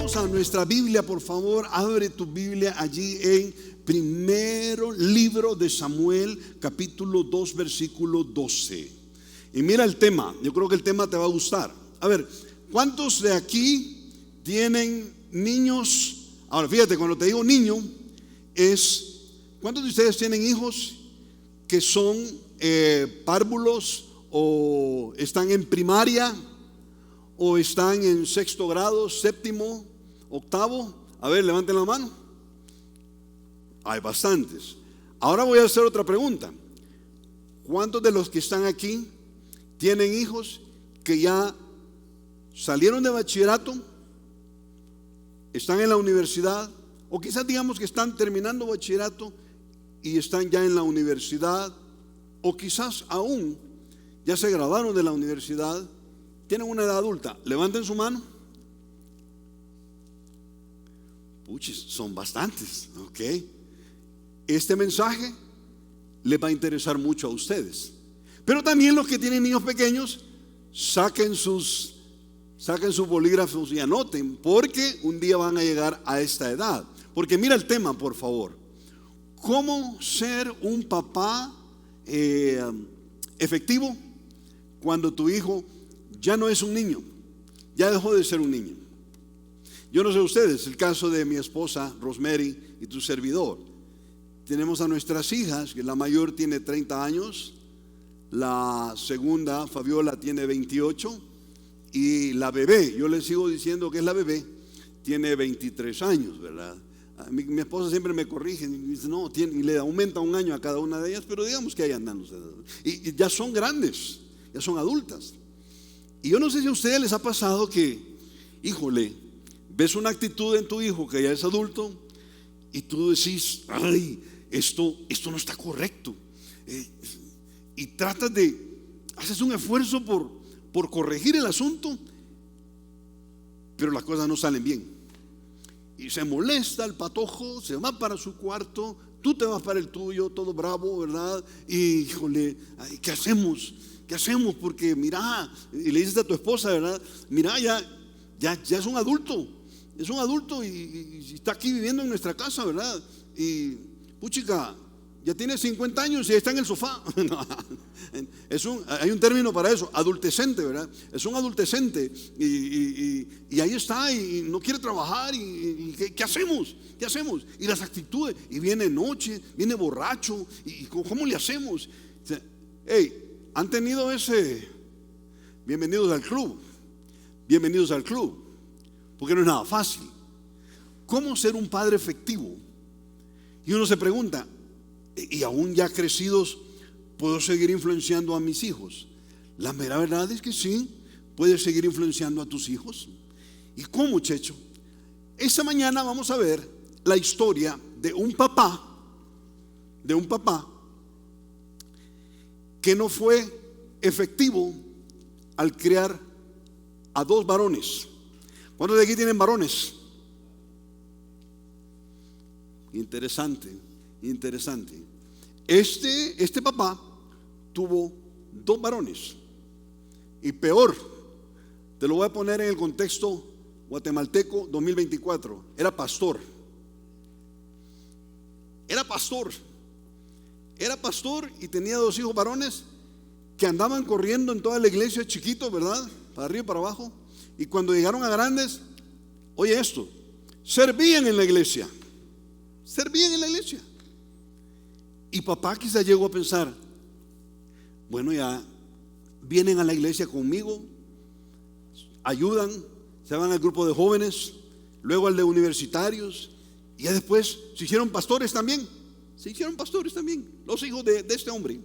Vamos a nuestra Biblia, por favor. Abre tu Biblia allí en primero libro de Samuel, capítulo 2, versículo 12. Y mira el tema. Yo creo que el tema te va a gustar. A ver, ¿cuántos de aquí tienen niños? Ahora fíjate, cuando te digo niño, ¿cuántos de ustedes tienen hijos que son párvulos o están en primaria o están en sexto grado, séptimo, octavo? A ver, levanten la mano. Hay bastantes. Ahora voy a hacer otra pregunta. ¿Cuántos de los que están aquí tienen hijos que ya salieron de bachillerato, están en la universidad, o quizás digamos que están terminando bachillerato y están ya en la universidad, o quizás aún ya se graduaron de la universidad, tienen una edad adulta? Levanten su mano. Puchis, son bastantes, ok. Este mensaje les va a interesar mucho a ustedes. Pero también los que tienen niños pequeños, saquen sus bolígrafos y anoten, porque un día van a llegar a esta edad. Porque mira el tema, por favor. ¿Cómo ser un papá efectivo cuando tu hijo ya no es un niño? Ya dejó de ser un niño. Yo no sé ustedes, el caso de mi esposa Rosemary y tu servidor. Tenemos a nuestras hijas, que la mayor tiene 30 años, la segunda, Fabiola, tiene 28, y la bebé, yo le sigo diciendo que es la bebé, tiene 23 años, ¿verdad? Mi esposa siempre me corrige y dice, no, y le aumenta un año a cada una de ellas, pero digamos que ahí andan ustedes. Y ya son grandes, ya son adultas. Y yo no sé si a ustedes les ha pasado que, híjole, ves una actitud en tu hijo que ya es adulto y tú decís, ay, esto no está correcto. Y haces un esfuerzo por corregir el asunto, pero las cosas no salen bien. Y se molesta el patojo, se va para su cuarto, tú te vas para el tuyo, todo bravo, ¿verdad? Y híjole, ¿qué hacemos? ¿Qué hacemos? Porque mira, y le dices a tu esposa, ¿verdad? Mira, ya es un adulto. Es un adulto y está aquí viviendo en nuestra casa, ¿verdad? Y puchica, ya tiene 50 años y está en el sofá. Hay un término para eso, adultecente, ¿verdad? Es un adultecente y ahí está y no quiere trabajar. ¿Qué hacemos? ¿Qué hacemos? Y las actitudes, y viene noche, viene borracho, y ¿cómo le hacemos? Hey, ¿han tenido ese? Bienvenidos al club. Bienvenidos al club. Porque no es nada fácil. ¿Cómo ser un padre efectivo? Y uno se pregunta, y aún ya crecidos, ¿puedo seguir influenciando a mis hijos? La mera verdad es que sí, puedes seguir influenciando a tus hijos. ¿Y cómo, Checho? Esta mañana vamos a ver la historia de un papá que no fue efectivo al criar a dos varones. ¿Cuántos de aquí tienen varones? Interesante. Este papá tuvo dos varones. Y peor, te lo voy a poner en el contexto guatemalteco 2024. Era pastor y tenía dos hijos varones que andaban corriendo en toda la iglesia, chiquitos, ¿verdad? Para arriba y para abajo. Y cuando llegaron a grandes, oye esto, servían en la iglesia. Y papá quizás llegó a pensar, bueno, ya vienen a la iglesia conmigo, ayudan, se van al grupo de jóvenes, luego al de universitarios, y ya después se hicieron pastores también, los hijos de este hombre.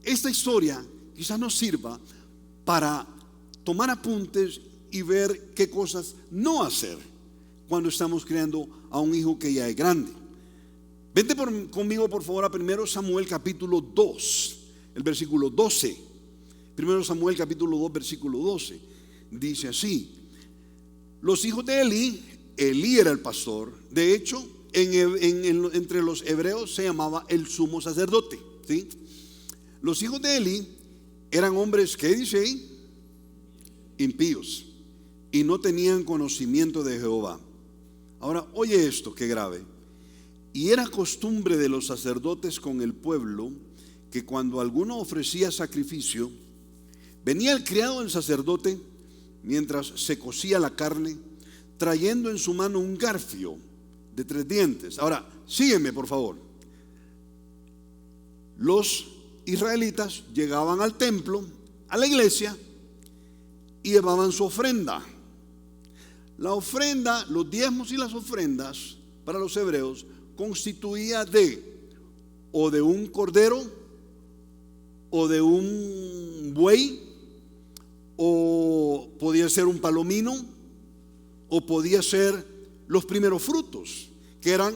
Esta historia quizás nos sirva para tomar apuntes y ver qué cosas no hacer cuando estamos creando a un hijo que ya es grande. Vente conmigo por favor a 1 Samuel capítulo 2, el versículo 12. 1 Samuel capítulo 2, versículo 12. Dice así: los hijos de Elí era el pastor. De hecho, entre los hebreos se llamaba el sumo sacerdote, ¿sí? Los hijos de Elí eran hombres, ¿qué dice ahí? Impíos. y no tenían conocimiento de Jehová. Ahora, oye esto, qué grave. Y era costumbre de los sacerdotes con el pueblo que cuando alguno ofrecía sacrificio, venía el criado del sacerdote mientras se cocía la carne, trayendo en su mano un garfio de 3 dientes. Ahora, sígueme por favor. Los israelitas llegaban al templo, a la iglesia, y llevaban su ofrenda. La ofrenda, los diezmos y las ofrendas para los hebreos constituía o de un cordero, o de un buey, o podía ser un palomino, o podía ser los primeros frutos, que eran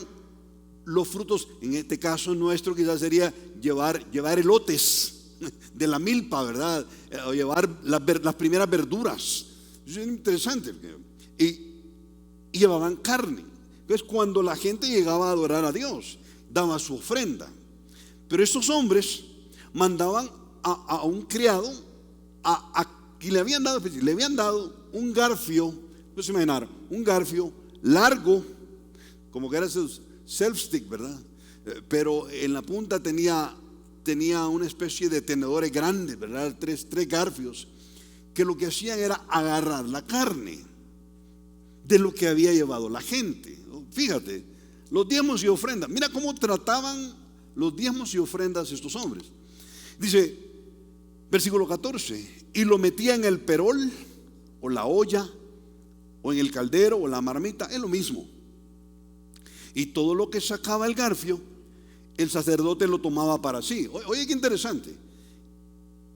los frutos. En este caso nuestro quizás sería llevar elotes de la milpa, ¿verdad? O llevar las primeras verduras. Eso es interesante. Y llevaban carne. Entonces, cuando la gente llegaba a adorar a Dios, daba su ofrenda. Pero estos hombres mandaban a un criado y le habían dado un garfio. No se imaginaron, un garfio largo, como que era self-stick, ¿verdad? Pero en la punta tenía una especie de tenedores grandes, ¿verdad? Tres garfios, que lo que hacían era agarrar la carne de lo que había llevado la gente. Fíjate, los diezmos y ofrendas. Mira cómo trataban los diezmos y ofrendas estos hombres. Dice, versículo 14, y lo metía en el perol, o la olla, o en el caldero, o la marmita, es lo mismo. Y todo lo que sacaba el garfio, el sacerdote lo tomaba para sí. Oye, qué interesante.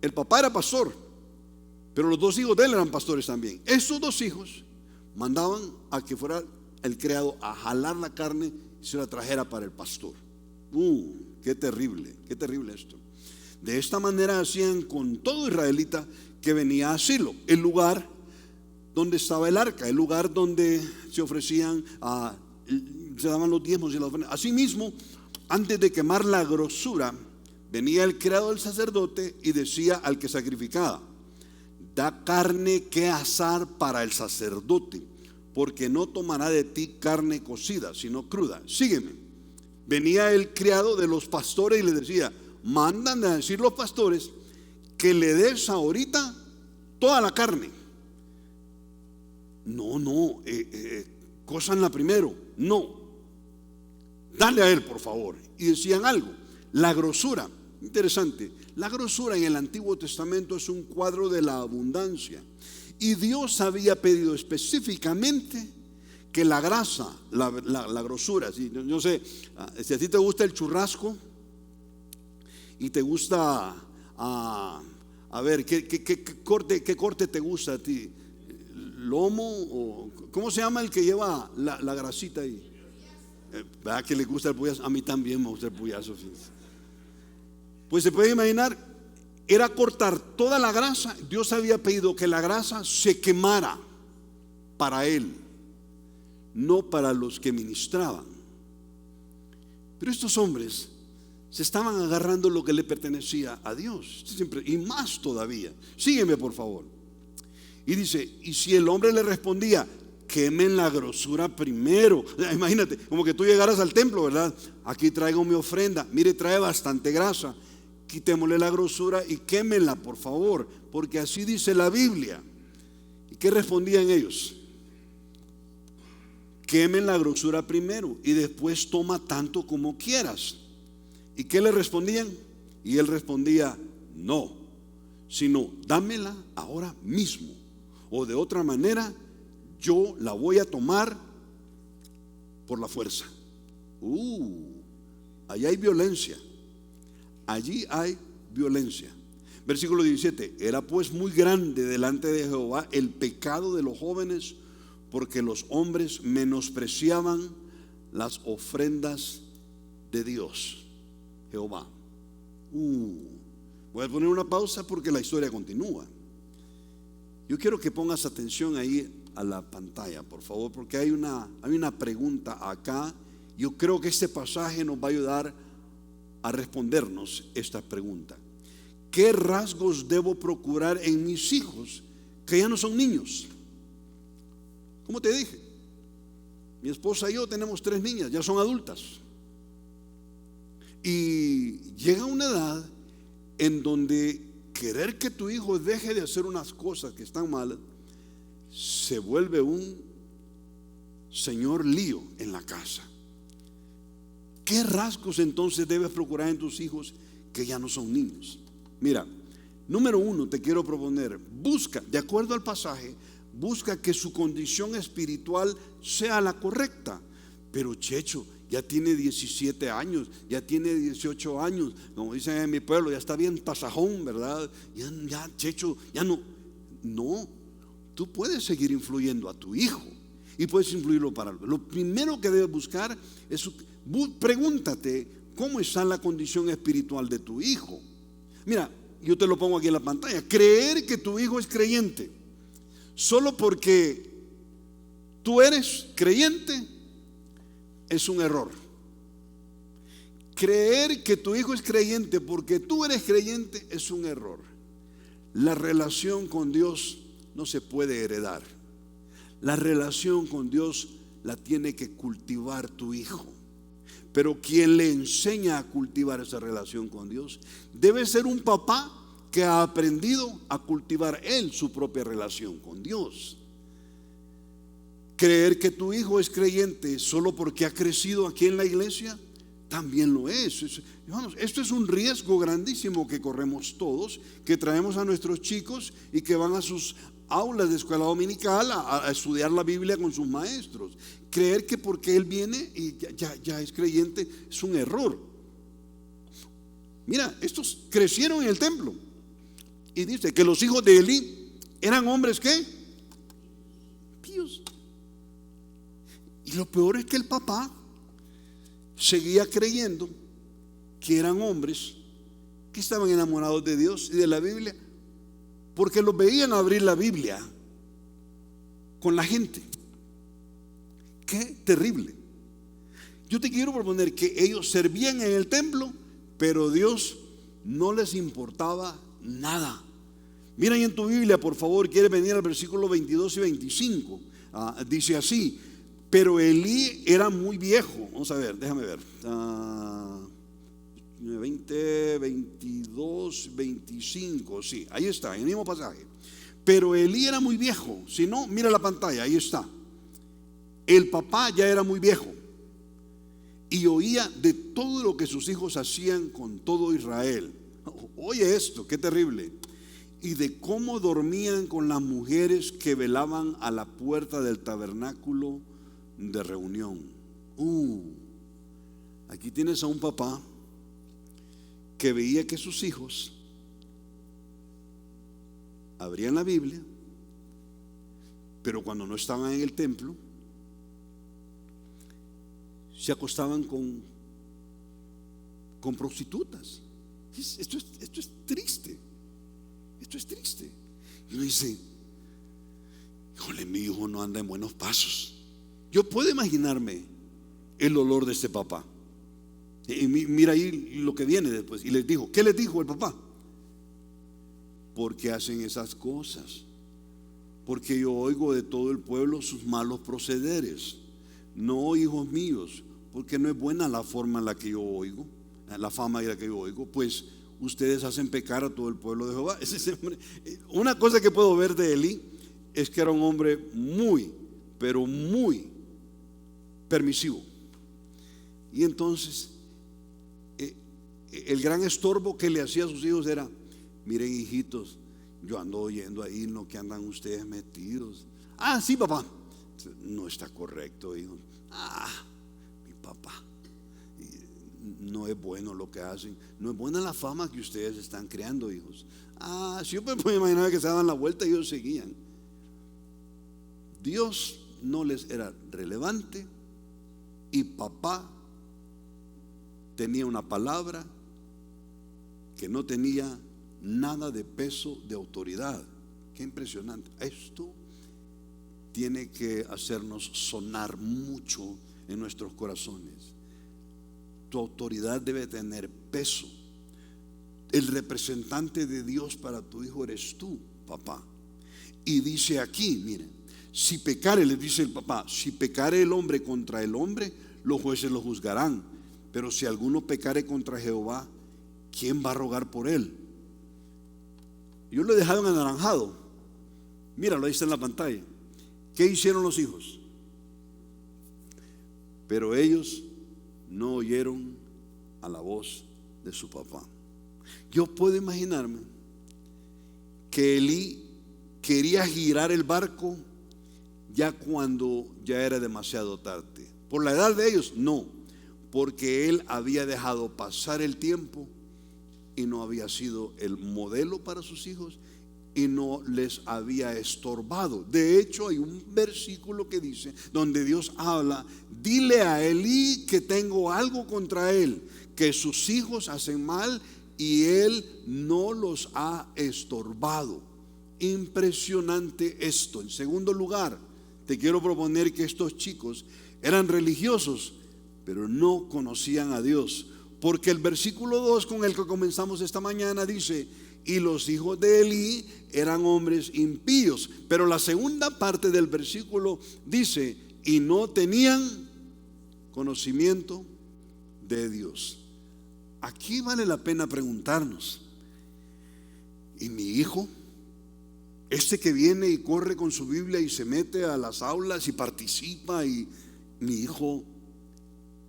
El papá era pastor, pero los 2 hijos de él eran pastores también. Esos 2 hijos mandaban a que fuera el criado a jalar la carne y se la trajera para el pastor. Qué terrible esto. De esta manera hacían con todo israelita que venía a Silo, el lugar donde estaba el arca, el lugar donde se ofrecían, se daban los diezmos y las ofrendas. Asimismo, antes de quemar la grosura, venía el criado del sacerdote y decía al que sacrificaba: da carne que asar para el sacerdote, porque no tomará de ti carne cocida, sino cruda. Sígueme. Venía el criado de los pastores y le decía: mandan a decir los pastores que le des ahorita toda la carne. No, cózanla primero. No, dale a él, por favor. Y decían algo, la grosura. Interesante, la grosura en el Antiguo Testamento es un cuadro de la abundancia. Y Dios había pedido específicamente que la grasa, la grosura, ¿sí? Yo sé, si a ti te gusta el churrasco y te gusta, a ver, ¿qué corte te gusta a ti? ¿Lomo? O ¿cómo se llama el que lleva la grasita ahí? ¿Verdad que le gusta el puyazo? A mí también me gusta el puyazo. Pues se puede imaginar, era cortar toda la grasa. Dios había pedido que la grasa se quemara para él, no para los que ministraban. Pero estos hombres se estaban agarrando lo que le pertenecía a Dios, y más todavía. Sígueme, por favor. Y dice, y si el hombre le respondía: quemen la grosura primero. Imagínate, como que tú llegaras al templo, ¿verdad? Aquí traigo mi ofrenda, mire, trae bastante grasa, quitémosle la grosura y quémenla, por favor, porque así dice la Biblia. ¿Y qué respondían ellos? Quemen la grosura primero y después toma tanto como quieras. ¿Y qué le respondían? Y él respondía: no, sino dámela ahora mismo, o de otra manera yo la voy a tomar por la fuerza. Allí hay violencia. Allí hay violencia. Versículo 17. Era pues muy grande delante de Jehová el pecado de los jóvenes, porque los hombres menospreciaban las ofrendas de Dios, Jehová. Voy a poner una pausa porque la historia continúa. Yo quiero que pongas atención ahí a la pantalla, por favor, porque hay una pregunta acá. Yo creo que este pasaje nos va a ayudar a respondernos esta pregunta. ¿Qué rasgos debo procurar en mis hijos que ya no son niños? Como te dije, mi esposa y yo tenemos 3 niñas, ya son adultas. Y llega una edad en donde querer que tu hijo deje de hacer unas cosas que están mal se vuelve un señor lío en la casa. ¿Qué rasgos entonces debes procurar en tus hijos que ya no son niños? Mira, número 1, te quiero proponer, busca, de acuerdo al pasaje, busca que su condición espiritual sea la correcta. Pero Checho ya tiene 17 años, ya tiene 18 años, como dicen en mi pueblo, ya está bien pasajón, ¿verdad? Ya Checho, ya no. No, tú puedes seguir influyendo a tu hijo y puedes influirlo para algo. Lo primero que debes buscar es, pregúntate cómo está la condición espiritual de tu hijo. Mira, yo te lo pongo aquí en la pantalla. Creer que tu hijo es creyente solo porque tú eres creyente es un error. Creer que tu hijo es creyente porque tú eres creyente es un error. La relación con Dios no se puede heredar. La relación con Dios la tiene que cultivar tu hijo. Pero quien le enseña a cultivar esa relación con Dios debe ser un papá que ha aprendido a cultivar él su propia relación con Dios. Creer que tu hijo es creyente solo porque ha crecido aquí en la iglesia también lo es. Hermanos, esto es un riesgo grandísimo que corremos todos, que traemos a nuestros chicos y que van a sus aulas de escuela dominical a estudiar la Biblia con sus maestros. Creer que porque él viene y ya es creyente es un error. Mira, estos crecieron en el templo y dice que los hijos de Elí eran hombres ¿qué? Píos. Y lo peor es que el papá seguía creyendo que eran hombres que estaban enamorados de Dios y de la Biblia, porque los veían abrir la Biblia con la gente. Qué terrible. Yo te quiero proponer que ellos servían en el templo, pero Dios no les importaba nada. Mira ahí en tu Biblia, por favor, quiere venir al versículo 22 y 25. Dice así: pero Elí era muy viejo. Vamos a ver, déjame ver. 20, 22, 25. Sí, ahí está, en el mismo pasaje. Pero Elí era muy viejo. Si no, mira la pantalla, ahí está. El papá ya era muy viejo y oía de todo lo que sus hijos hacían con todo Israel. Oye esto, qué terrible. Y de cómo dormían con las mujeres que velaban a la puerta del tabernáculo de reunión. Aquí tienes a un papá que veía que sus hijos abrían la Biblia, pero cuando no estaban en el templo se acostaban con prostitutas. Esto es triste. Esto es triste. Y uno dice: híjole, mi hijo no anda en buenos pasos. Yo puedo imaginarme el olor de este papá. Y mira ahí lo que viene después. Y les dijo, ¿qué les dijo el papá? Porque hacen esas cosas. Porque yo oigo de todo el pueblo sus malos procederes. No, hijos míos, porque no es buena la forma en la que yo oigo, la fama en la que yo oigo, pues ustedes hacen pecar a todo el pueblo de Jehová. Una cosa que puedo ver de Elí es que era un hombre muy, pero muy permisivo. Y entonces el gran estorbo que le hacía a sus hijos era: miren, hijitos, yo ando oyendo ahí en lo que andan ustedes metidos. Sí, papá. No está correcto, hijo. Mi papá, no es bueno lo que hacen. No es buena la fama que ustedes están creando, hijos. Si yo me puedo imaginar que se daban la vuelta y ellos seguían. Dios no les era relevante y papá tenía una palabra que no tenía nada de peso, de autoridad. Qué impresionante. Esto tiene que hacernos sonar mucho en nuestros corazones. Tu autoridad debe tener peso. El representante de Dios para tu hijo eres tú, papá. Y dice aquí, miren, Si pecare, les dice el papá, si pecare el hombre contra el hombre, los jueces lo juzgarán. Pero si alguno pecare contra Jehová, ¿quién va a rogar por él? Yo lo he dejado en anaranjado. Míralo, ahí está en la pantalla. ¿Qué hicieron los hijos? Pero ellos no oyeron a la voz de su papá. Yo puedo imaginarme que Elí quería girar el barco ya cuando ya era demasiado tarde. Por la edad de ellos, no, porque él había dejado pasar el tiempo y no había sido el modelo para sus hijos y no les había estorbado. De hecho, hay un versículo que dice, donde Dios habla: dile a Elí que tengo algo contra él, que sus hijos hacen mal y él no los ha estorbado. Impresionante esto. En segundo lugar, te quiero proponer que estos chicos eran religiosos, pero no conocían a Dios, porque el versículo 2 con el que comenzamos esta mañana dice: y los hijos de Elí eran hombres impíos. Pero la segunda parte del versículo dice: y no tenían conocimiento de Dios. Aquí vale la pena preguntarnos: ¿y mi hijo? Este que viene y corre con su Biblia y se mete a las aulas y participa, y mi hijo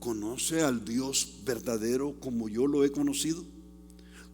conoce al Dios verdadero como yo lo he conocido.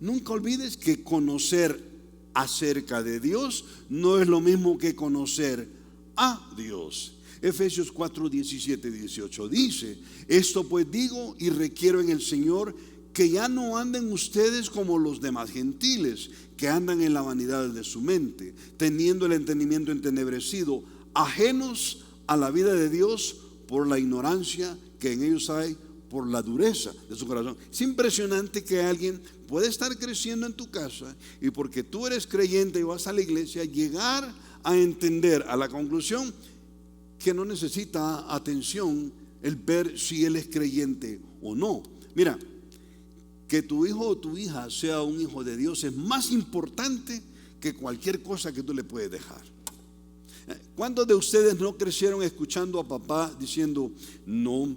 Nunca olvides que conocer acerca de Dios no es lo mismo que conocer a Dios. Efesios 4, 17, 18 dice: esto pues digo y requiero en el Señor, que ya no anden ustedes como los demás gentiles, que andan en la vanidad de su mente, teniendo el entendimiento entenebrecido, ajenos a la vida de Dios por la ignorancia que en ellos hay, por la dureza de su corazón. Es impresionante que alguien puede estar creciendo en tu casa y porque tú eres creyente y vas a la iglesia, llegar a entender, a la conclusión que no necesita atención el ver si él es creyente o no. Mira, que tu hijo o tu hija sea un hijo de Dios es más importante que cualquier cosa que tú le puedes dejar. ¿Cuántos de ustedes no crecieron escuchando a papá diciendo: no,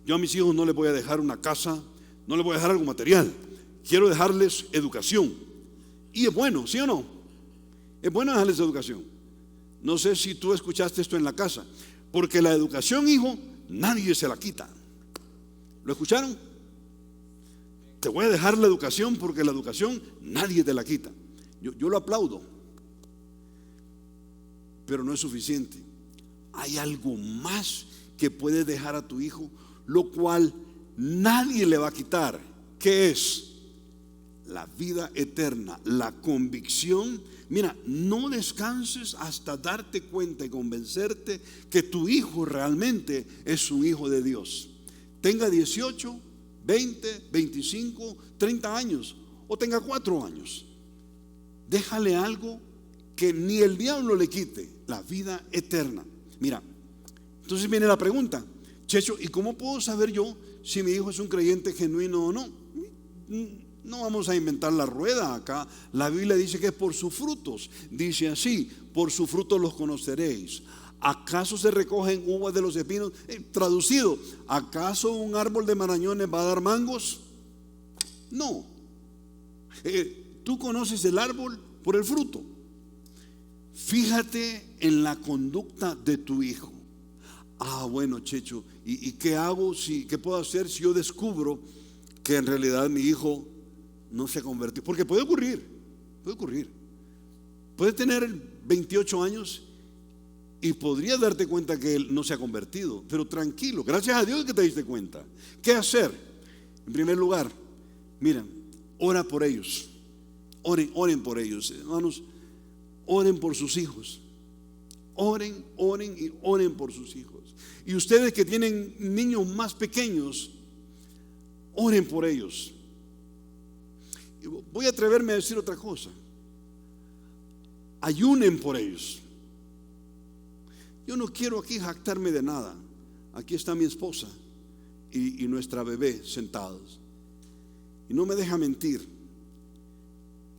yo a mis hijos no les voy a dejar una casa, no les voy a dejar algo material, quiero dejarles educación? Y es bueno, ¿sí o no? Es bueno dejarles educación. No sé si tú escuchaste esto en la casa, porque la educación, hijo, nadie se la quita. ¿Lo escucharon? Te voy a dejar la educación porque la educación nadie te la quita. Yo lo aplaudo, pero no es suficiente. Hay algo más que puedes dejar a tu hijo, lo cual nadie le va a quitar, que es la vida eterna, la convicción. Mira, no descanses hasta darte cuenta y convencerte que tu hijo realmente es un hijo de Dios. Tenga 18, 20, 25, 30 años o tenga 4 años. Déjale algo que ni el diablo le quite: la vida eterna. Mira, entonces viene la pregunta: Checho, ¿y cómo puedo saber yo si mi hijo es un creyente genuino o no? No vamos a inventar la rueda acá. La Biblia dice que es por sus frutos. Dice así: por sus frutos los conoceréis. ¿Acaso se recogen uvas de los espinos? Traducido: ¿acaso un árbol de marañones va a dar mangos? No. Tú conoces el árbol por el fruto. Fíjate en la conducta de tu hijo. Bueno, Checho, ¿y qué hago? ¿Qué puedo hacer si yo descubro que en realidad mi hijo no se ha convertido? Porque puede ocurrir. Puede tener 28 años y podrías darte cuenta que él no se ha convertido. Pero tranquilo, gracias a Dios que te diste cuenta. ¿Qué hacer? En primer lugar, mira, ora por ellos. Oren por ellos, hermanos. Oren por sus hijos. Oren y oren por sus hijos. Y ustedes que tienen niños más pequeños, oren por ellos. Voy a atreverme a decir otra cosa: ayunen por ellos. Yo no quiero aquí jactarme de nada. Aquí está mi esposa y nuestra bebé sentados, y no me deja mentir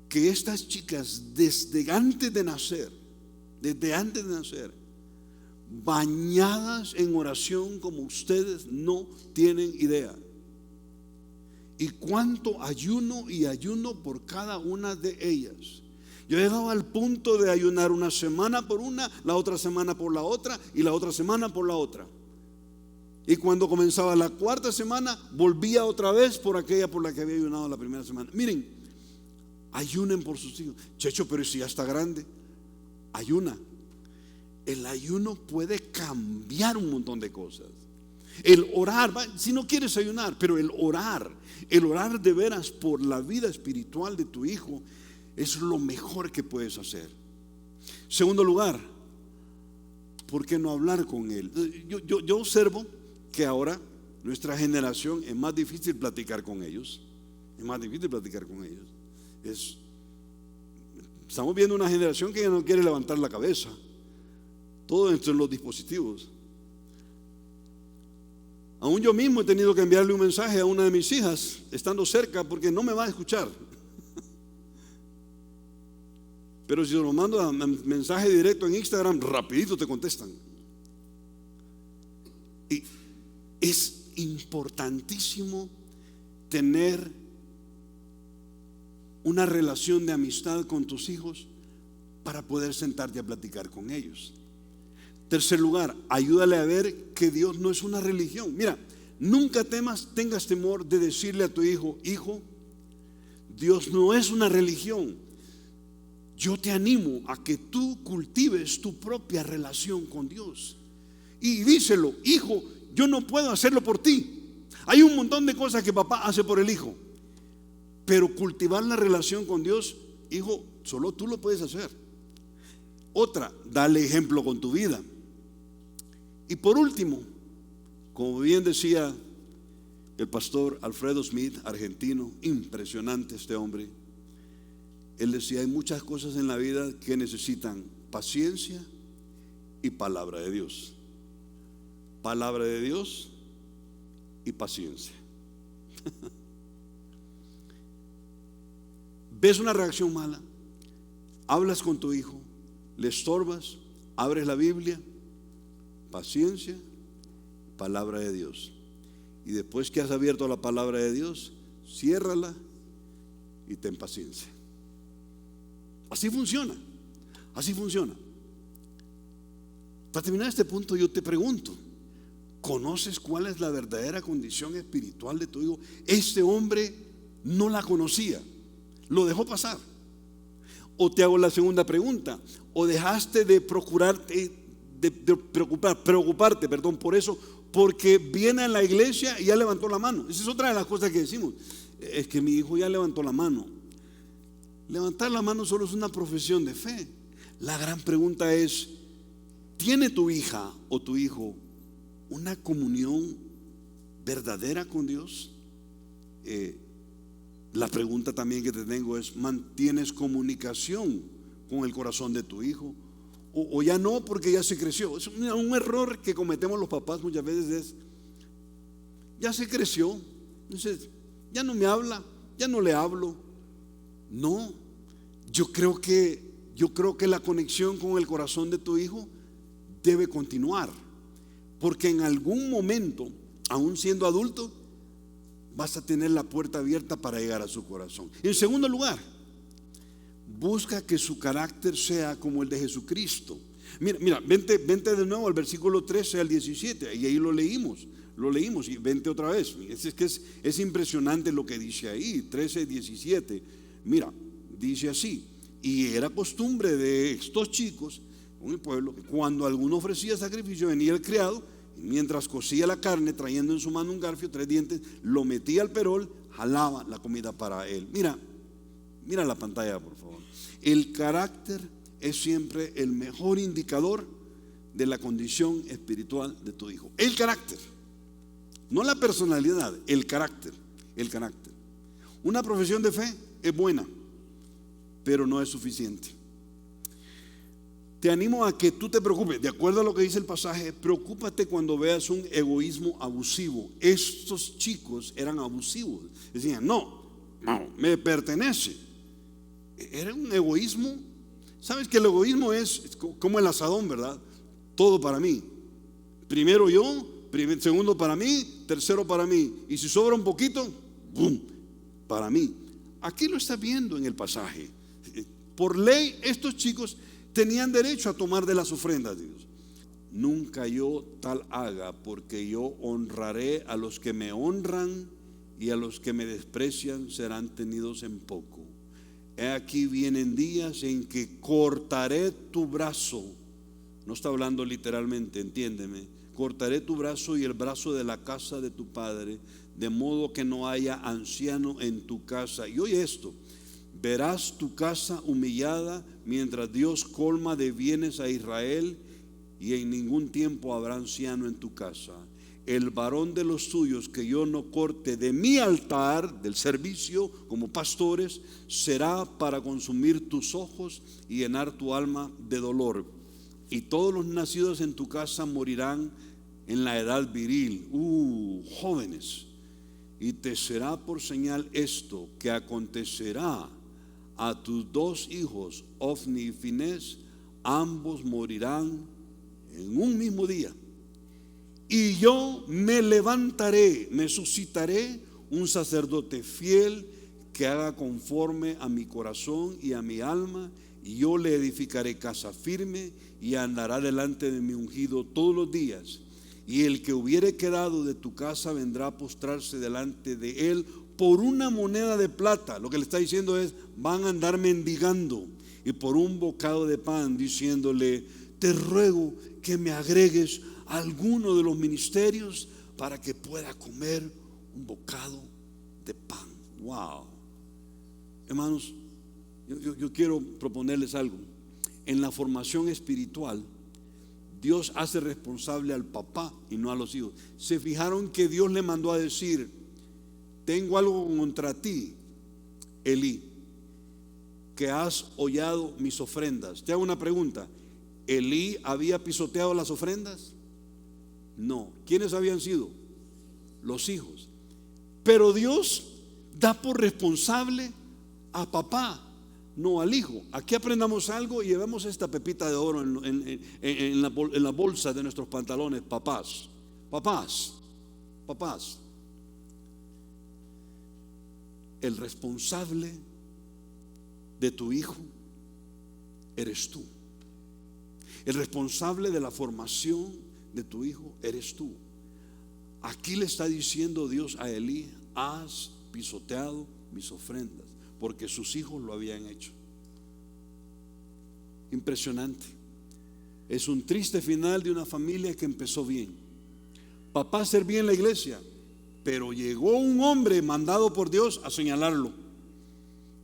que estas chicas, desde antes de nacer, desde antes de nacer, bañadas en oración como ustedes no tienen idea. Y cuánto ayuno y ayuno por cada una de ellas. Yo he llegado al punto de ayunar una semana por una, la otra semana por la otra y la otra semana por la otra. Y cuando comenzaba la cuarta semana, volvía otra vez por aquella por la que había ayunado la primera semana. Miren, ayunen por sus hijos. Checho, pero si ya está grande, ayuna. El ayuno puede cambiar un montón de cosas. El orar, si no quieres ayunar, pero el orar de veras por la vida espiritual de tu hijo es lo mejor que puedes hacer. Segundo lugar, ¿por qué no hablar con él? Yo observo que ahora nuestra generación es más difícil platicar con ellos. Es más difícil platicar con ellos. Estamos viendo una generación que ya no quiere levantar la cabeza. Todo entre los dispositivos. Aún yo mismo he tenido que enviarle un mensaje a una de mis hijas, estando cerca, porque no me va a escuchar. Pero si lo mando a mensaje directo en Instagram, rapidito te contestan. Y es importantísimo tener una relación de amistad con tus hijos para poder sentarte a platicar con ellos. Tercer lugar, ayúdale a ver que Dios no es una religión. Mira, nunca tengas temor de decirle a tu hijo: hijo, Dios no es una religión. Yo te animo a que tú cultives tu propia relación con Dios. Y díselo: hijo, yo no puedo hacerlo por ti. Hay un montón de cosas que papá hace por el hijo, pero cultivar la relación con Dios, hijo, solo tú lo puedes hacer. Otra, dale ejemplo con tu vida. Y por último, como bien decía el pastor Alfredo Smith, argentino, impresionante este hombre, él decía: hay muchas cosas en la vida que necesitan paciencia y palabra de Dios. Palabra de Dios y paciencia. ¿Ves una reacción mala? Hablas con tu hijo, le estorbas, abres la Biblia, paciencia, palabra de Dios. Y después que has abierto la palabra de Dios, ciérrala y ten paciencia. Así funciona, así funciona. Para terminar este punto, yo te pregunto: ¿conoces cuál es la verdadera condición espiritual de tu hijo? Este hombre no la conocía, lo dejó pasar. O te hago la segunda pregunta: ¿o dejaste de preocuparte por eso, porque viene a la iglesia y ya levantó la mano? Esa es otra de las cosas que decimos: es que mi hijo ya levantó la mano. Levantar la mano solo es una profesión de fe. La gran pregunta es: ¿tiene tu hija o tu hijo una comunión verdadera con Dios? La pregunta también que te tengo es: ¿mantienes comunicación con el corazón de tu hijo? O ya no, porque ya se creció. Es un error que cometemos los papás muchas veces: es: ya se creció, entonces ya no me habla, ya no le hablo. No, yo creo que la conexión con el corazón de tu hijo debe continuar, porque en algún momento, aún siendo adulto, vas a tener la puerta abierta para llegar a su corazón. En segundo lugar, busca que su carácter sea como el de Jesucristo. Mira, vente de nuevo al versículo 13 al 17, y ahí lo leímos, y vente otra vez. Es impresionante lo que dice ahí, 13, 17. Mira, dice así: y era costumbre de estos chicos en el pueblo, cuando alguno ofrecía sacrificio, venía el criado, y mientras cocía la carne, trayendo en su mano un garfio, 3 dientes, lo metía al perol, jalaba la comida para él. Mira la pantalla, por favor. El carácter es siempre el mejor indicador de la condición espiritual de tu hijo. El carácter, no la personalidad, el carácter. Una profesión de fe es buena, pero no es suficiente. Te animo a que tú te preocupes, de acuerdo a lo que dice el pasaje. Preocúpate cuando veas un egoísmo abusivo. Estos chicos eran abusivos, decían: no, me pertenece. Era un egoísmo ¿Sabes que el egoísmo es como el asadón, verdad? Todo para mí. Primero yo, segundo para mí, tercero para mí. Y si sobra un poquito, ¡bum!, para mí. Aquí lo está viendo en el pasaje. Por ley, estos chicos tenían derecho a tomar de las ofrendas de Dios. Nunca yo tal haga, porque yo honraré a los que me honran, y a los que me desprecian serán tenidos en poco. He aquí vienen días en que cortaré tu brazo. No está hablando literalmente, entiéndeme. Cortaré tu brazo y el brazo de la casa de tu padre, de modo que no haya anciano en tu casa. Y oye esto: verás tu casa humillada, mientras Dios colma de bienes a Israel, y en ningún tiempo habrá anciano en tu casa. El varón de los tuyos que yo no corte de mi altar, del servicio como pastores, será para consumir tus ojos y llenar tu alma de dolor. Y todos los nacidos en tu casa morirán en la edad viril, jóvenes. Y te será por señal esto, que acontecerá a tus dos hijos, Ofni y Finés, ambos morirán en un mismo día. Y yo me levantaré, me suscitaré un sacerdote fiel que haga conforme a mi corazón y a mi alma, y yo le edificaré casa firme y andará delante de mi ungido todos los días. Y el que hubiere quedado de tu casa vendrá a postrarse delante de él por una moneda de plata. Lo que le está diciendo es: van a andar mendigando, y por un bocado de pan, diciéndole: te ruego que me agregues alguno de los ministerios para que pueda comer un bocado de pan. Wow. Hermanos, yo quiero proponerles algo. En la formación espiritual, Dios hace responsable al papá y no a los hijos. ¿Se fijaron que Dios le mandó a decir: tengo algo contra ti, Elí, que has hollado mis ofrendas? Te hago una pregunta: ¿Elí había pisoteado las ofrendas? No. ¿Quiénes habían sido? Los hijos. Pero Dios da por responsable a papá, no al hijo. Aquí aprendamos algo y llevemos esta pepita de oro en la bolsa de nuestros pantalones. Papás. El responsable de tu hijo eres tú. El responsable de la formación de tu hijo eres tú. Aquí le está diciendo Dios a Elí: has pisoteado mis ofrendas, porque sus hijos lo habían hecho. Impresionante. Es un triste final de una familia que empezó bien. Papá servía en la iglesia, pero llegó un hombre mandado por Dios a señalarlo,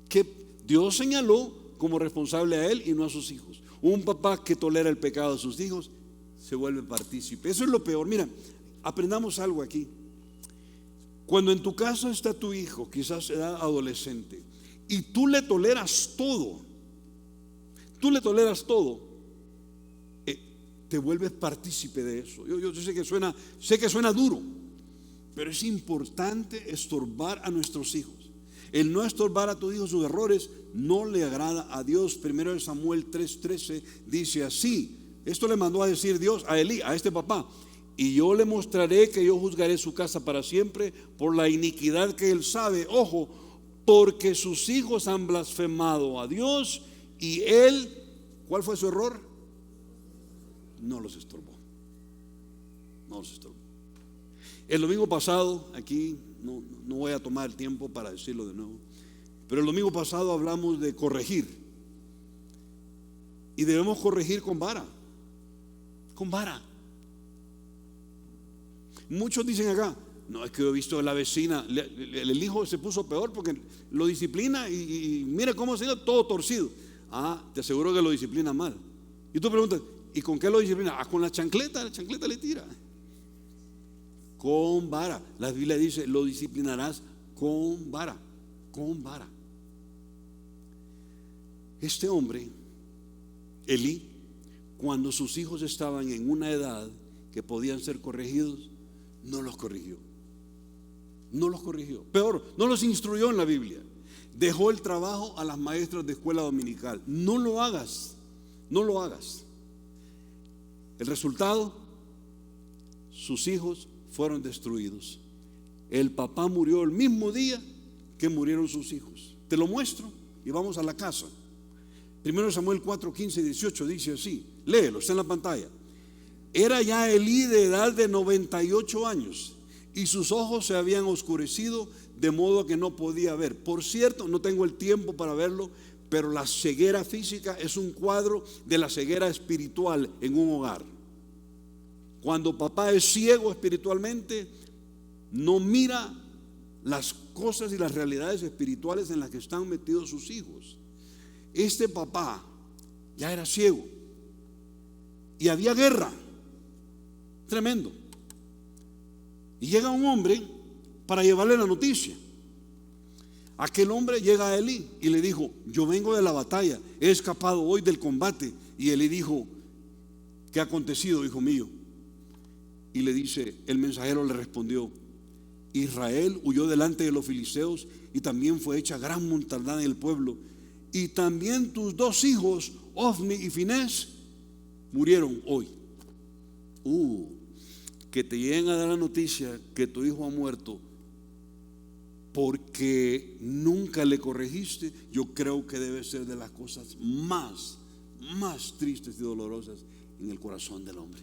que Dios señaló como responsable a él y no a sus hijos. Un papá que tolera el pecado de sus hijos se vuelve partícipe. Eso es lo peor. Mira, aprendamos algo aquí. Cuando en tu casa está tu hijo, quizás edad adolescente, y tú le toleras todo, te vuelves partícipe de eso. Yo sé que suena duro, pero es importante estorbar a nuestros hijos. El no estorbar a tu hijo sus errores no le agrada a Dios. 1 Samuel 3:13 dice así. Esto le mandó a decir Dios a Elí, a este papá: y yo le mostraré que yo juzgaré su casa para siempre por la iniquidad que él sabe. Ojo, porque sus hijos han blasfemado a Dios, y él, ¿cuál fue su error? No los estorbó. El domingo pasado, aquí no voy a tomar el tiempo para decirlo de nuevo, pero el domingo pasado hablamos de corregir, y debemos corregir con vara. Muchos dicen acá: no, es que yo he visto a la vecina, el hijo se puso peor porque lo disciplina y mira cómo se ve todo torcido. Te aseguro que lo disciplina mal. Y tú preguntas: ¿y con qué lo disciplina? Con la chancleta le tira. Con vara. La Biblia dice: lo disciplinarás con vara. Este hombre, Elí, cuando sus hijos estaban en una edad que podían ser corregidos, no los corrigió. Peor, no los instruyó en la Biblia. dejó el trabajo a las maestras de escuela dominical. No lo hagas, no lo hagas. El resultado, sus hijos fueron destruidos. El papá murió el mismo día que murieron sus hijos. Te lo muestro y vamos a la casa. 1 Samuel 4, 15 y 18 dice así, léelo, está en la pantalla. Era ya Elí de edad de 98 años y sus ojos se habían oscurecido de modo que no podía ver. Por cierto, no tengo el tiempo para verlo, pero la ceguera física es un cuadro de la ceguera espiritual en un hogar. Cuando papá es ciego espiritualmente, no mira las cosas y las realidades espirituales en las que están metidos sus hijos. Este papá ya era ciego y había guerra, tremendo. Y llega un hombre para llevarle la noticia. Aquel hombre llega a Elí y le dijo: yo vengo de la batalla, he escapado hoy del combate. Y Elí dijo: ¿qué ha acontecido, hijo mío? Y le dice, el mensajero le respondió: Israel huyó delante de los filisteos y también fue hecha gran mortandad en el pueblo. Y también tus dos hijos, Ofni y Finés, murieron hoy. Que te lleguen a dar la noticia que tu hijo ha muerto porque nunca le corregiste, yo creo que debe ser de las cosas más tristes y dolorosas en el corazón del hombre.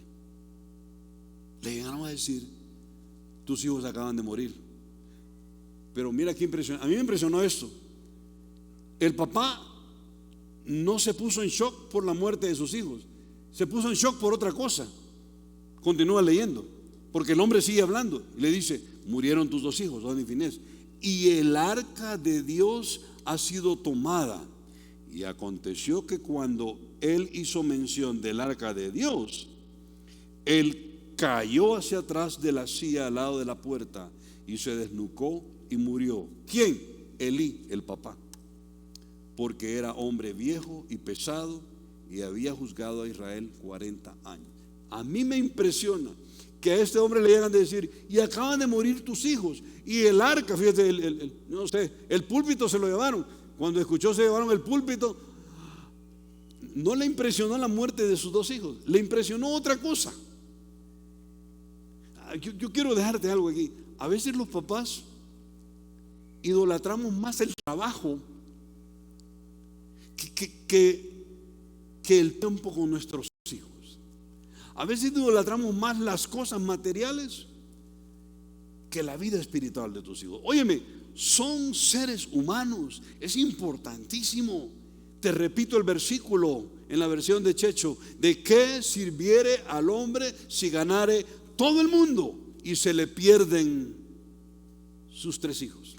Le llegaron a decir: tus hijos acaban de morir. Pero mira qué impresión. A mí me impresionó esto. El papá no se puso en shock por la muerte de sus hijos, se puso en shock por otra cosa. Continúa leyendo, porque el hombre sigue hablando y le dice: murieron tus dos hijos, Ofni y Finés, y el arca de Dios ha sido tomada. Y aconteció que cuando él hizo mención del arca de Dios, él cayó hacia atrás de la silla al lado de la puerta y se desnucó y murió. ¿Quién? Elí, el papá, porque era hombre viejo y pesado y había juzgado a Israel 40 años. A mí me impresiona que a este hombre le llegan a decir: y acaban de morir tus hijos, y el arca, fíjate, no sé, el púlpito se lo llevaron. Cuando escuchó se llevaron el púlpito. No le impresionó la muerte de sus dos hijos, le impresionó otra cosa. Yo quiero dejarte algo aquí. A veces los papás idolatramos más el trabajo que el tiempo con nuestros hijos. A veces idolatramos más las cosas materiales que la vida espiritual de tus hijos. Óyeme, son seres humanos, es importantísimo. Te repito el versículo en la versión de Checho: ¿de qué sirviere al hombre si ganare todo el mundo y se le pierden sus tres hijos?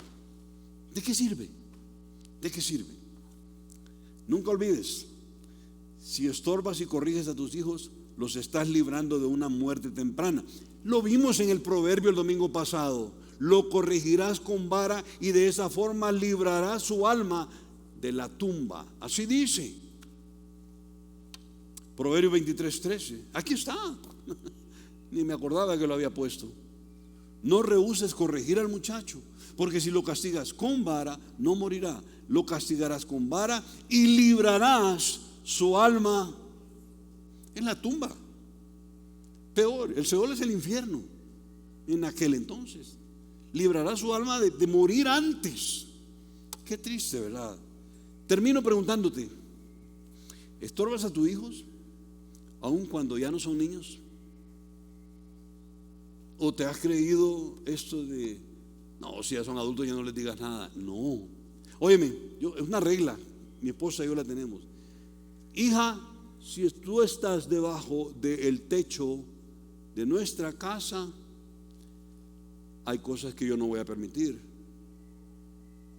¿De qué sirve? ¿De qué sirve? Nunca olvides, si estorbas y corriges a tus hijos, los estás librando de una muerte temprana. Lo vimos en el proverbio el domingo pasado: lo corregirás con vara y de esa forma librarás su alma de la tumba. Así dice Proverbio 23:13. Aquí está. Ni me acordaba que lo había puesto. No rehuses corregir al muchacho, porque si lo castigas con vara, no morirá. Lo castigarás con vara y librarás su alma en la tumba. Peor, el Seol es el infierno en aquel entonces. Librará su alma de morir antes. Qué triste, ¿verdad? Termino preguntándote: ¿estorbas a tus hijos aun cuando ya no son niños? ¿O te has creído esto de: no, si ya son adultos ya no les digas nada? No. Óyeme, es una regla, mi esposa y yo la tenemos. Hija, si tú estás debajo del techo de nuestra casa, hay cosas que yo no voy a permitir.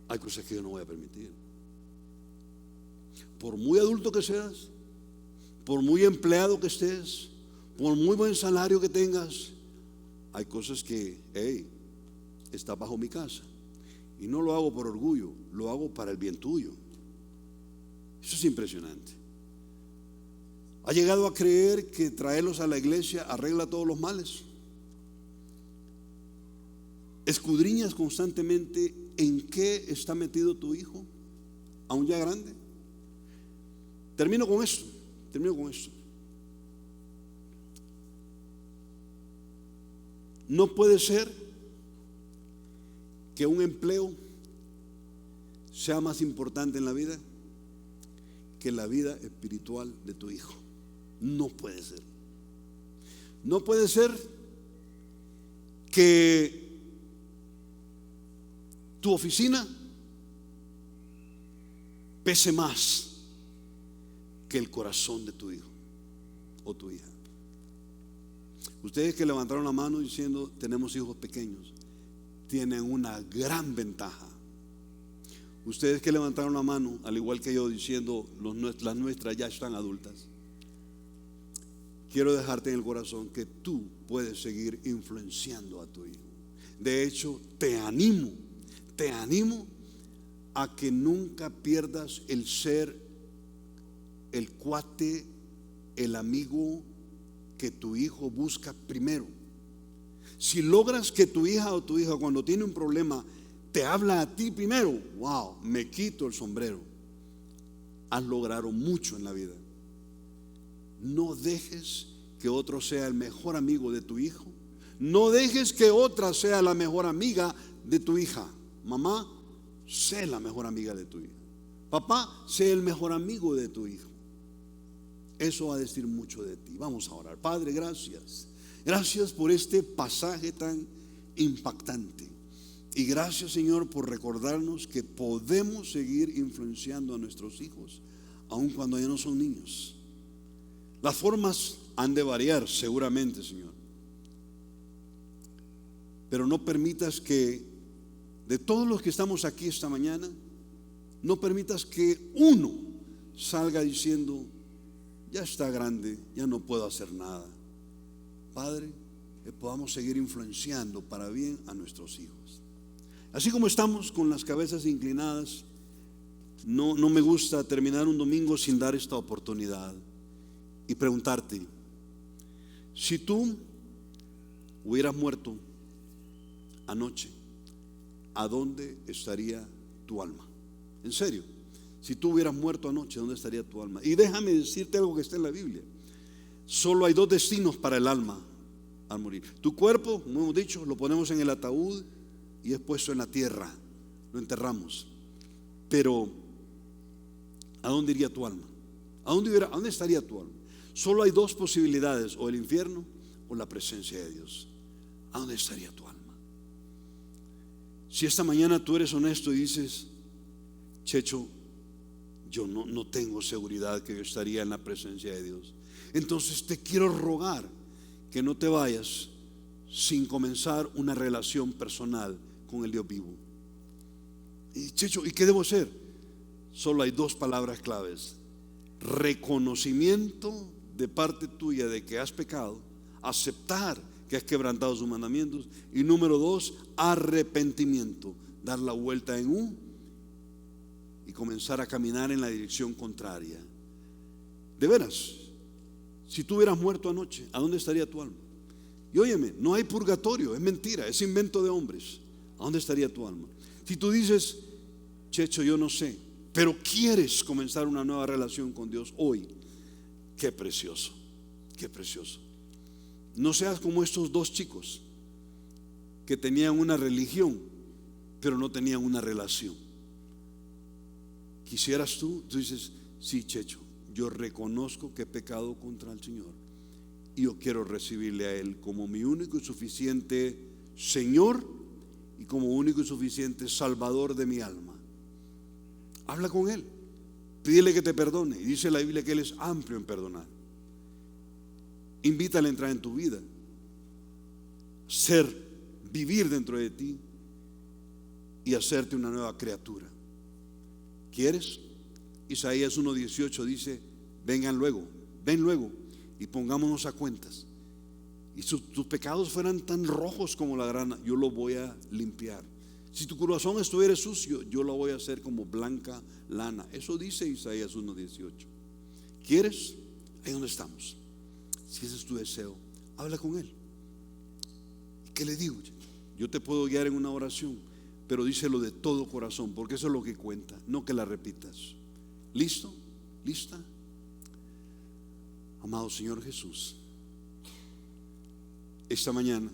Hay cosas que yo no voy a permitir. Por muy adulto que seas, por muy empleado que estés, por muy buen salario que tengas, hay cosas que, está bajo mi casa. Y no lo hago por orgullo, lo hago para el bien tuyo. Eso es impresionante. ¿Ha llegado a creer que traerlos a la iglesia arregla todos los males? escudriñas constantemente en qué está metido tu hijo, aún ya grande. Termino con esto. No puede ser que un empleo sea más importante en la vida que la vida espiritual de tu hijo. No puede ser. No puede ser que tu oficina pese más que el corazón de tu hijo o tu hija. Ustedes que levantaron la mano diciendo tenemos hijos pequeños, tienen una gran ventaja. Ustedes que levantaron la mano, al igual que yo, diciendo las nuestras ya están adultas, quiero dejarte en el corazón que tú puedes seguir influenciando a tu hijo. De hecho, te animo a que nunca pierdas el ser el cuate, el amigo que tu hijo busca primero. Si logras que tu hija o tu hija cuando tiene un problema te habla a ti primero, wow, me quito el sombrero. Has logrado mucho en la vida. No dejes que otro sea el mejor amigo de tu hijo. No dejes que otra sea la mejor amiga de tu hija. Mamá, sé la mejor amiga de tu hija. Papá, sé el mejor amigo de tu hijo. Eso va a decir mucho de ti. Vamos a orar. Padre, gracias. Gracias por este pasaje tan impactante. Y gracias, Señor, por recordarnos que podemos seguir influenciando a nuestros hijos, aun cuando ya no son niños. Las formas han de variar seguramente, Señor. Pero no permitas que de todos los que estamos aquí esta mañana, no permitas que uno salga diciendo, ya está grande, ya no puedo hacer nada. Padre, que podamos seguir influenciando para bien a nuestros hijos. Así como estamos con las cabezas inclinadas, no me gusta terminar un domingo sin dar esta oportunidad y preguntarte, si tú hubieras muerto anoche, ¿a dónde estaría tu alma? En serio, si tú hubieras muerto anoche, ¿dónde estaría tu alma? Y déjame decirte algo que está en la Biblia. Solo hay dos destinos para el alma al morir. Tu cuerpo, como hemos dicho, lo ponemos en el ataúd y es puesto en la tierra, lo enterramos. Pero ¿a dónde iría tu alma? ¿A dónde estaría tu alma? Solo hay dos posibilidades, o el infierno o la presencia de Dios. ¿A dónde estaría tu alma? Si esta mañana tú eres honesto y dices, Checho, yo no tengo seguridad que yo estaría en la presencia de Dios, entonces te quiero rogar que no te vayas sin comenzar una relación personal con el Dios vivo. Y Checho, ¿y qué debo hacer? Solo hay dos palabras claves: reconocimiento de parte tuya de que has pecado, aceptar que has quebrantado sus mandamientos, y número dos, arrepentimiento, dar la vuelta en U y comenzar a caminar en la dirección contraria. De veras, si tú hubieras muerto anoche, ¿a dónde estaría tu alma? Y óyeme, no hay purgatorio, es mentira, es invento de hombres. ¿A dónde estaría tu alma? Si tú dices, Checho, yo no sé, pero quieres comenzar una nueva relación con Dios hoy, qué precioso, qué precioso. No seas como estos dos chicos que tenían una religión, pero no tenían una relación. Quisieras tú dices, sí, Checho, yo reconozco que he pecado contra el Señor y yo quiero recibirle a Él como mi único y suficiente Señor y como único y suficiente Salvador de mi alma. Habla con Él, pídele que te perdone, y dice la Biblia que Él es amplio en perdonar. Invítale a entrar en tu vida, vivir dentro de ti y hacerte una nueva criatura. ¿Quieres? Isaías 1:18 dice, ven luego y pongámonos a cuentas. Y si tus pecados fueran tan rojos como la grana, yo lo voy a limpiar. Si tu corazón estuviera sucio, yo lo voy a hacer como blanca lana. Eso dice Isaías 1:18. ¿Quieres? Ahí donde estamos. Si ese es tu deseo, habla con Él. ¿Qué le digo? Yo te puedo guiar en una oración, pero díselo de todo corazón, porque eso es lo que cuenta, no que la repitas. ¿Listo? ¿Lista? Amado Señor Jesús, esta mañana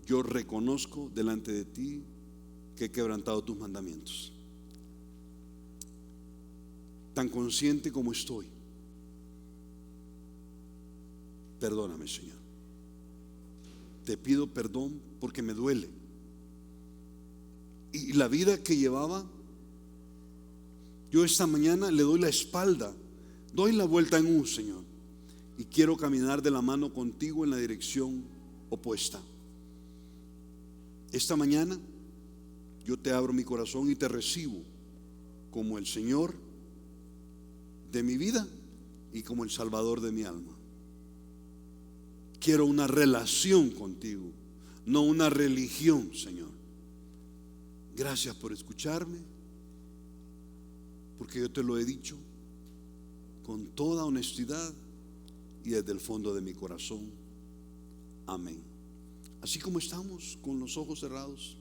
yo reconozco delante de ti que he quebrantado tus mandamientos. Tan consciente como estoy, perdóname, Señor. Te pido perdón porque me duele. Y la vida que llevaba, yo esta mañana le doy la espalda, doy la vuelta en U, Señor, y quiero caminar de la mano contigo en la dirección opuesta. Esta mañana yo te abro mi corazón y te recibo como el Señor de mi vida y como el Salvador de mi alma. Quiero una relación contigo, no una religión, Señor. Gracias por escucharme, porque yo te lo he dicho con toda honestidad y desde el fondo de mi corazón. Amén. Así como estamos con los ojos cerrados,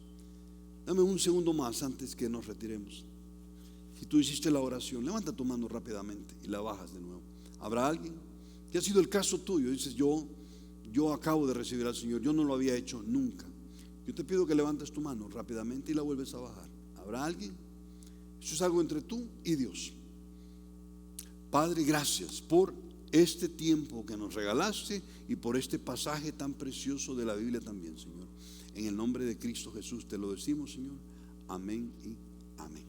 dame un segundo más antes que nos retiremos. Si tú hiciste la oración, levanta tu mano rápidamente y la bajas de nuevo. ¿Habrá alguien que ha sido el caso tuyo? Dices, yo acabo de recibir al Señor, yo no lo había hecho nunca. Yo te pido que levantes tu mano rápidamente y la vuelves a bajar. ¿Habrá alguien? Eso es algo entre tú y Dios. Padre, gracias por este tiempo que nos regalaste y por este pasaje tan precioso de la Biblia también, Señor. En el nombre de Cristo Jesús te lo decimos, Señor. Amén y amén.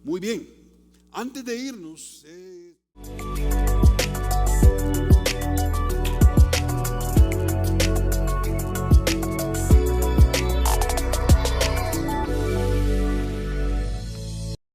Muy bien, antes de irnos